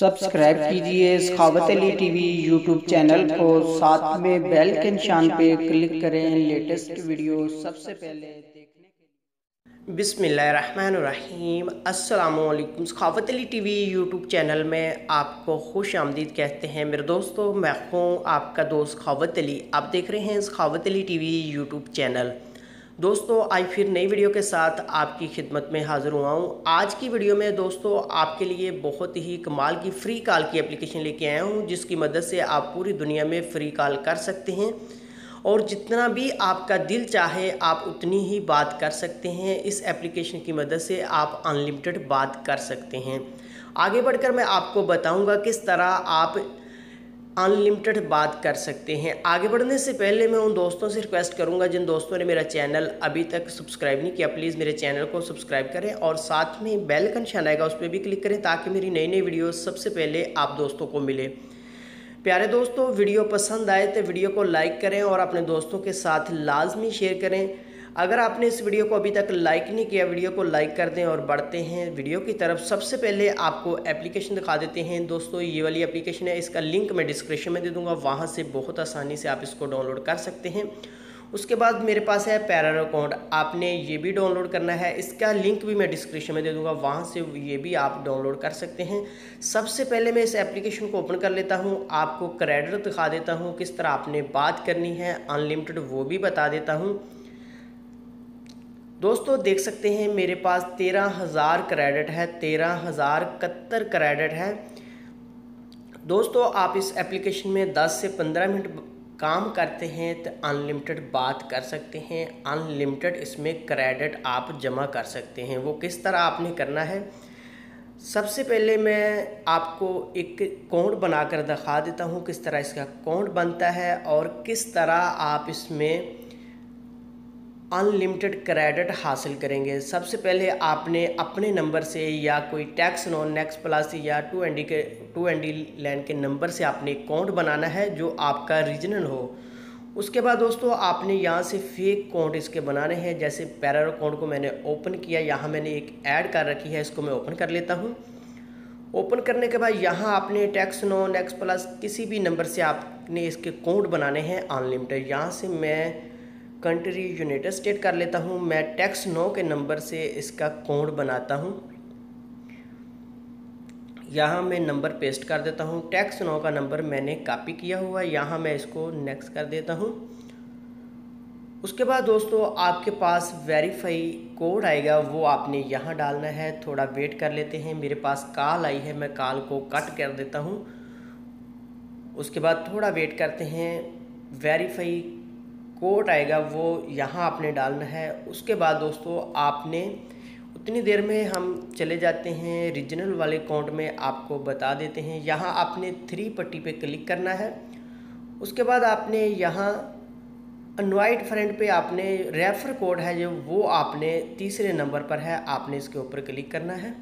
Subscribe कीजिए सखावत Ali TV YouTube channel को, साथ में बेल के निशान पे क्लिक करें लेटेस्ट वीडियो सबसे पहले देखने के लिए। बिस्मिल्लाहिर्रहमानिर्रहीम। अस्सलामुअलैकुम। सखावत अली टीवी यूट्यूब चैनल में आपको खुश आमदीद कहते हैं मेरे दोस्तों। मैं हूँ आपका दोस्त सखावत अली। आप देख रहे हैं सखावत अली टीवी यूट्यूब चैनल। दोस्तों आज फिर नई वीडियो के साथ आपकी खिदमत में हाज़िर हुआ हूँ। आज की वीडियो में दोस्तों आपके लिए बहुत ही कमाल की फ़्री कॉल की एप्लीकेशन लेके आया हूँ, जिसकी मदद से आप पूरी दुनिया में फ़्री कॉल कर सकते हैं और जितना भी आपका दिल चाहे आप उतनी ही बात कर सकते हैं। इस एप्लीकेशन की मदद से आप अनलिमिटेड बात कर सकते हैं। आगे बढ़कर मैं आपको बताऊँगा किस तरह आप अनलिमिटेड बात कर सकते हैं। आगे बढ़ने से पहले मैं उन दोस्तों से रिक्वेस्ट करूंगा जिन दोस्तों ने मेरा चैनल अभी तक सब्सक्राइब नहीं किया, प्लीज़ मेरे चैनल को सब्सक्राइब करें और साथ में बेल का निशान आएगा उस पर भी क्लिक करें ताकि मेरी नई नई वीडियो सबसे पहले आप दोस्तों को मिले। प्यारे दोस्तों, वीडियो पसंद आए तो वीडियो को लाइक करें और अपने दोस्तों के साथ लाजमी शेयर करें। अगर आपने इस वीडियो को अभी तक लाइक नहीं किया, वीडियो को लाइक कर दें और बढ़ते हैं वीडियो की तरफ। सबसे पहले आपको एप्लीकेशन दिखा देते हैं दोस्तों। ये वाली एप्लीकेशन है, इसका लिंक मैं डिस्क्रिप्शन में दे दूंगा, वहाँ से बहुत आसानी से आप इसको डाउनलोड कर सकते हैं। उसके बाद मेरे पास है पैरर अकाउंट, आपने ये भी डाउनलोड करना है। इसका लिंक भी मैं डिस्क्रिप्शन में दे दूंगा, वहाँ से ये भी आप डाउनलोड कर सकते हैं। सबसे पहले मैं इस एप्लीकेशन को ओपन कर लेता हूँ, आपको क्रेडिट दिखा देता हूँ, किस तरह आपने बात करनी है, अनलिमिटेड वो भी बता देता हूँ। दोस्तों देख सकते हैं मेरे पास 13,000 क्रेडिट है, 13,071 क्रेडिट है। दोस्तों आप इस एप्लीकेशन में 10 से 15 मिनट काम करते हैं तो अनलिमिटेड बात कर सकते हैं। अनलिमिटेड इसमें क्रेडिट आप जमा कर सकते हैं। वो किस तरह आपने करना है, सबसे पहले मैं आपको एक अकाउंट बनाकर दिखा देता हूँ किस तरह इसका अकाउंट बनता है और किस तरह आप इसमें अनलिमिटेड क्रेडिट हासिल करेंगे। सबसे पहले आपने अपने नंबर से या कोई टैक्स नो नेक्स्ट प्लस या 2ND लैंड के नंबर से आपने अकाउंट बनाना है जो आपका रीजनल हो। उसके बाद दोस्तों आपने यहाँ से फेक अकाउंट इसके बनाने हैं। जैसे पैरर अकाउंट को मैंने ओपन किया, यहाँ मैंने एक ऐड कर रखी है, इसको मैं ओपन कर लेता हूँ। ओपन करने के बाद यहाँ आपने टैक्स नो नेक्स्ट प्लस किसी भी नंबर से आपने इसके अकाउंट बनाने हैं अनलिमिटेड। यहाँ से मैं कंट्री यूनाइटेड स्टेट कर लेता हूँ। मैं टैक्स नो के नंबर से इसका अकाउंट बनाता हूँ। यहाँ मैं नंबर पेस्ट कर देता हूँ। टैक्स नो का नंबर मैंने कॉपी किया हुआ है, यहाँ मैं इसको नेक्स्ट कर देता हूँ। उसके बाद दोस्तों आपके पास वेरीफाई कोड आएगा, वो आपने यहाँ डालना है। थोड़ा वेट कर लेते हैं, मेरे पास कॉल आई है, मैं कॉल को कट कर देता हूँ। उसके बाद थोड़ा वेट करते हैं, वेरीफाई कोड आएगा, वो यहाँ आपने डालना है। उसके बाद दोस्तों आपने उतनी देर में हम चले जाते हैं रीजनल वाले अकाउंट में, आपको बता देते हैं। यहाँ आपने 3 पट्टी पे क्लिक करना है। उसके बाद आपने यहाँ इनवाइट फ्रेंड पे आपने रेफर कोड है जो वो आपने तीसरे नंबर पर है, आपने इसके ऊपर क्लिक करना है।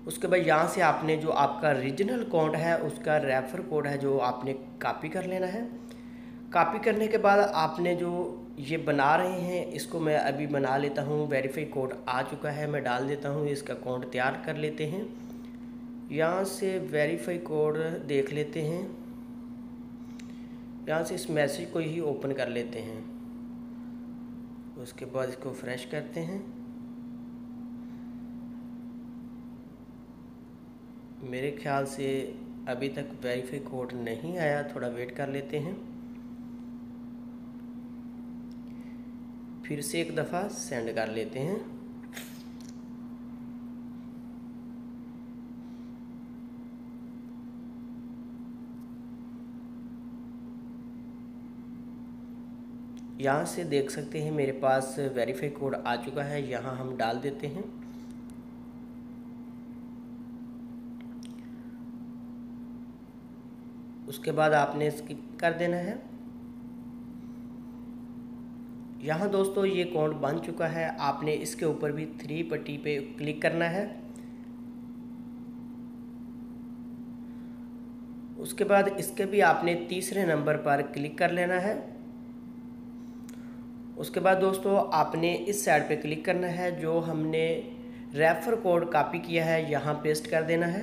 उसके बाद यहाँ से आपने जो आपका रीजनल अकाउंट है उसका रेफर कोड है जो आपने कॉपी कर लेना है। कॉपी करने के बाद आपने जो ये बना रहे हैं इसको मैं अभी बना लेता हूँ। वेरीफाई कोड आ चुका है, मैं डाल देता हूँ, इसका अकाउंट तैयार कर लेते हैं। यहाँ से वेरीफाई कोड देख लेते हैं, यहाँ से इस मैसेज को ही ओपन कर लेते हैं। उसके बाद इसको फ्रेश करते हैं। मेरे ख्याल से अभी तक वेरीफाई कोड नहीं आया, थोड़ा वेट कर लेते हैं। फिर से एक दफ़ा सेंड कर लेते हैं। यहाँ से देख सकते हैं मेरे पास वेरीफाई कोड आ चुका है, यहाँ हम डाल देते हैं। उसके बाद आपने स्किप कर देना है। यहाँ दोस्तों ये अकाउंट बन चुका है, आपने इसके ऊपर भी 3 पट्टी पे क्लिक करना है। उसके बाद इसके भी आपने तीसरे नंबर पर क्लिक कर लेना है। उसके बाद दोस्तों आपने इस साइड पे क्लिक करना है, जो हमने रेफर कोड कॉपी किया है यहाँ पेस्ट कर देना है।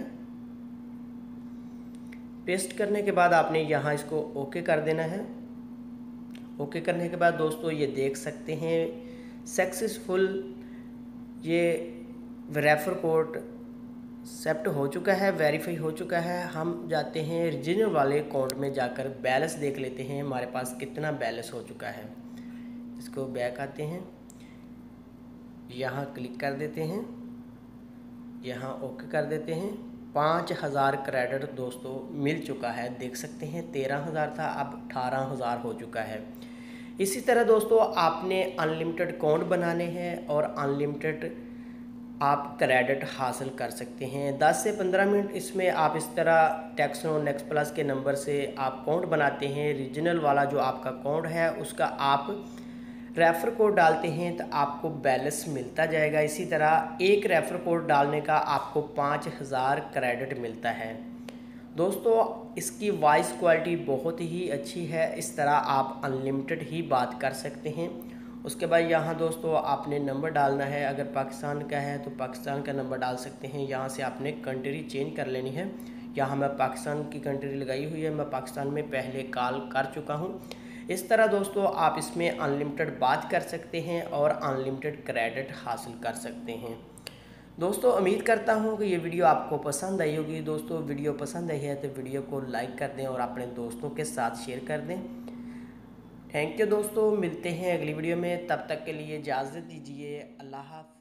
पेस्ट करने के बाद आपने यहाँ इसको ओके कर देना है। ओके करने के बाद दोस्तों ये देख सकते हैं सक्सेसफुल ये रेफर कोड एक्सेप्ट हो चुका है, वेरीफाई हो चुका है। हम जाते हैं रीजनल वाले अकाउंट में जाकर बैलेंस देख लेते हैं हमारे पास कितना बैलेंस हो चुका है। इसको बैक आते हैं, यहाँ क्लिक कर देते हैं, यहाँ ओके कर देते हैं। 5000 क्रेडिट दोस्तों मिल चुका है, देख सकते हैं 13,000 था, अब 18,000 हो चुका है। इसी तरह दोस्तों आपने अनलिमिटेड अकाउंट बनाने हैं और अनलिमिटेड आप क्रेडिट हासिल कर सकते हैं। 10 से 15 मिनट इसमें आप इस तरह टेक्नो नेक्स्ट प्लस के नंबर से आप अकाउंट बनाते हैं। रीजनल वाला जो आपका अकाउंट है उसका आप रेफ़र कोड डालते हैं तो आपको बैलेंस मिलता जाएगा। इसी तरह एक रेफ़र कोड डालने का आपको 5000 क्रेडिट मिलता है। दोस्तों इसकी वॉइस क्वालिटी बहुत ही अच्छी है, इस तरह आप अनलिमिटेड ही बात कर सकते हैं। उसके बाद यहाँ दोस्तों आपने नंबर डालना है, अगर पाकिस्तान का है तो पाकिस्तान का नंबर डाल सकते हैं। यहाँ से आपने कंट्री चेंज कर लेनी है। यहाँ मैं पाकिस्तान की कंट्री लगाई हुई है, मैं पाकिस्तान में पहले कॉल कर चुका हूँ। इस तरह दोस्तों आप इसमें अनलिमिटेड बात कर सकते हैं और अनलिमिटेड क्रेडिट हासिल कर सकते हैं। दोस्तों उम्मीद करता हूँ कि ये वीडियो आपको पसंद आई होगी। दोस्तों वीडियो पसंद आई है तो वीडियो को लाइक कर दें और अपने दोस्तों के साथ शेयर कर दें। थैंक यू दोस्तों, मिलते हैं अगली वीडियो में, तब तक के लिए इजाज़त दीजिए। अल्लाह हाफ़िज़।